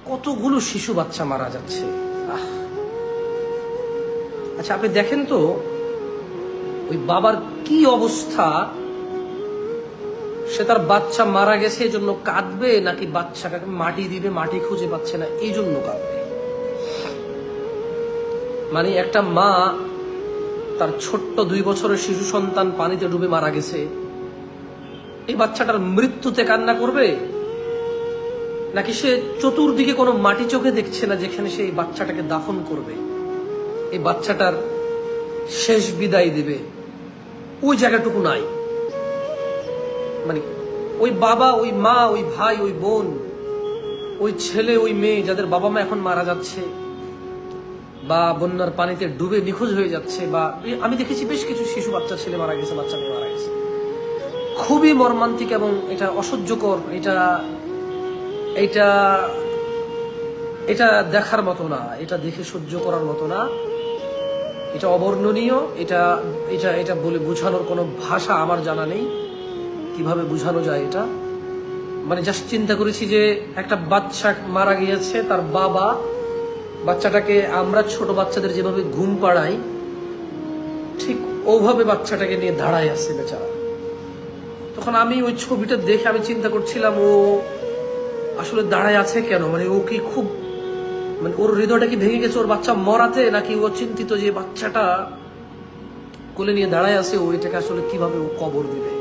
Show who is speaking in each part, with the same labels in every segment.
Speaker 1: কতগুলো শিশু বাচ্চা মারা যাচ্ছে। আচ্ছা, আপনি দেখেন তো ওই বাবার কি অবস্থা। সে তার বাচ্চা মারা গেছে এই জন্য কাঁদবে, নাকি বাচ্চাকে মাটি দিবে, মাটি খুঁজে পাচ্ছে না এই জন্য কাঁদবে? মানে একটা মা তার ছোট্ট 2 বছরের শিশু সন্তান পানিতে ডুবে মারা গেছে, এই বাচ্চাটার মৃত্যুতে কান্না করবে, নাকি সে চতুর্দিকে কোনো মাটি চোখে দেখছে না যেখানে সে এই বাচ্চাটাকে দাফন করবে, এই বাচ্চাটার শেষ বিদায় দিবে, ওই জায়গাটুকু নাই? মানে ওই বাবা, ওই মা, ওই ভাই, ওই বোন, ওই ছেলে, ওই মেয়ে যাদের বাবা মা এখন মারা যাচ্ছে বা বন্যার পানিতে ডুবে নিখোঁজ হয়ে যাচ্ছে, বা আমি দেখেছি বেশ কিছু শিশু বাচ্চা ছেলে মারা গেছে, বাচ্চা মেয়ে মারা গেছে। খুবই মর্মান্তিক এবং এটা অসহ্যকর। এটা দেখার মতো না, এটা দেখে সহ্য করার মতো না, এটা অবর্ণনীয়। এটা বলে বোঝানোর কোনো ভাষা আমার জানা নেই, কিভাবে বোঝানো যায় এটা। মানে জাস্ট চিন্তা করেছি যে একটা বাচ্চা মারা গিয়েছে, তার বাবা বাচ্চাটাকে, আমরা ছোট বাচ্চাদের যেভাবে ঘুম পাড়াই ঠিক ওভাবে বাচ্চাটাকে নিয়ে দাঁড়ায় আসছে বেচারা। তখন আমি ওই ছবিটা দেখে আমি চিন্তা করছিলাম, ও আসলে দাঁড়ায় আছে কেন? মানে ও কি খুব, মানে ওর হৃদয়টা কি ভেঙে গেছে ওর বাচ্চা মরাতে, নাকি ও চিন্তিত যে বাচ্চাটা কোলে নিয়ে দাঁড়ায় আছে, ও এটাকে আসলে কিভাবে ও কবর দিবে,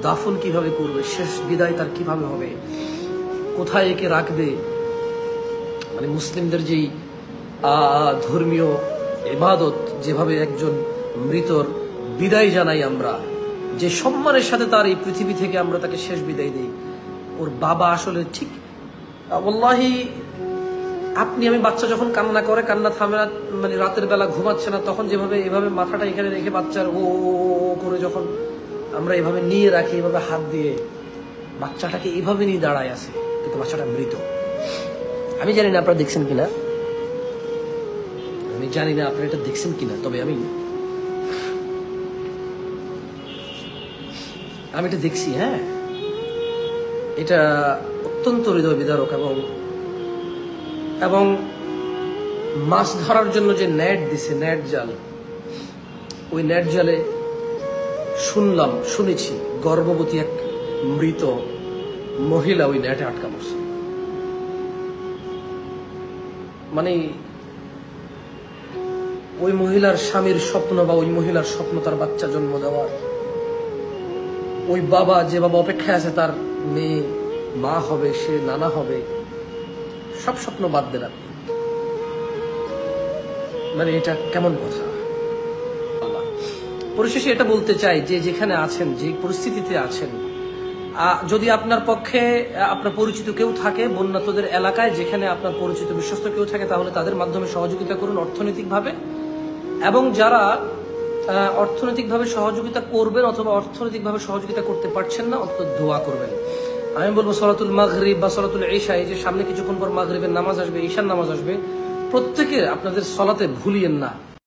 Speaker 1: দাফন কিভাবে করবে, শেষ বিদায় তার কিভাবে হবে, কোথায় একে রাখবে। মানে মুসলিমদের যেই ধর্মীয় ইবাদত, যেভাবে একজন মৃতর বিদায় জানাই আমরা, যে সম্মানের সাথে তার এই পৃথিবী থেকে আমরা তাকে শেষ বিদায় দিই, ওর বাবা আসলে ঠিক ওয়াল্লাহি, আমি বাচ্চা যখন কান্না করে, কান্না থামে না, মানে রাতের বেলা ঘুমাচ্ছে না, তখন যেভাবে এভাবে মাথাটা এখানে রেখে বাচ্চার ও করে যখন আমরা এভাবে নিয়ে রাখি, এভাবে হাত দিয়ে বাচ্চাটাকে এভাবে নিয়ে দাঁড়ায় আছে, কিন্তু বাচ্চাটা মৃত। আমি জানি না আপনারা দেখছেন কিনা, আপনারা এটা দেখছেন কিনা, তবে আমি এটা দেখছি। হ্যাঁ, এটা অত্যন্ত হৃদয় বিদারক। এবং মাছ ধরার জন্য যে নেট দিছে, নেট জাল, ওই নেট জালে শুনেছি গর্ভবতী এক মৃত মহিলা ওই নেটে আটকা পড়ছে। মানে ওই মহিলার স্বামীর স্বপ্ন বা ওই মহিলার স্বপ্ন তার বাচ্চা জন্ম দেওয়ার, ওই বাবা, যে বাবা অপেক্ষায় আছে তার মেয়ে মা হবে, সে নানা হবে, সব স্বপ্ন বাদ দিলাম। মানে এটা কেমন কথা? পরিশেষে এটা বলতে চাই যে যেখানে আছেন, যে পরিস্থিতিতে আছেন, যদি আপনার পক্ষে আপনার পরিচিত কেউ থাকে বন্যাতদের এলাকায়, যেখানে আপনার পরিচিত বিশ্বস্ত কেউ থাকে, তাহলে তাদের মাধ্যমে সহযোগিতা করুন অর্থনৈতিকভাবে। এবং যারা অর্থনৈতিকভাবে সহযোগিতা করবেন অথবা অর্থনৈতিকভাবে সহযোগিতা করতে পারছেন না, অন্তত দোয়া করবেন। আমি বলবো সলাতুল মাগরিব বা সলাতুল ইশা, এই যে সামনে কিছুক্ষণ পর মাগরিবের নামাজ আসবে, ঈশার নামাজ আসবে, প্রত্যেকে আপনাদের সলাতে ভুলিয়েন না।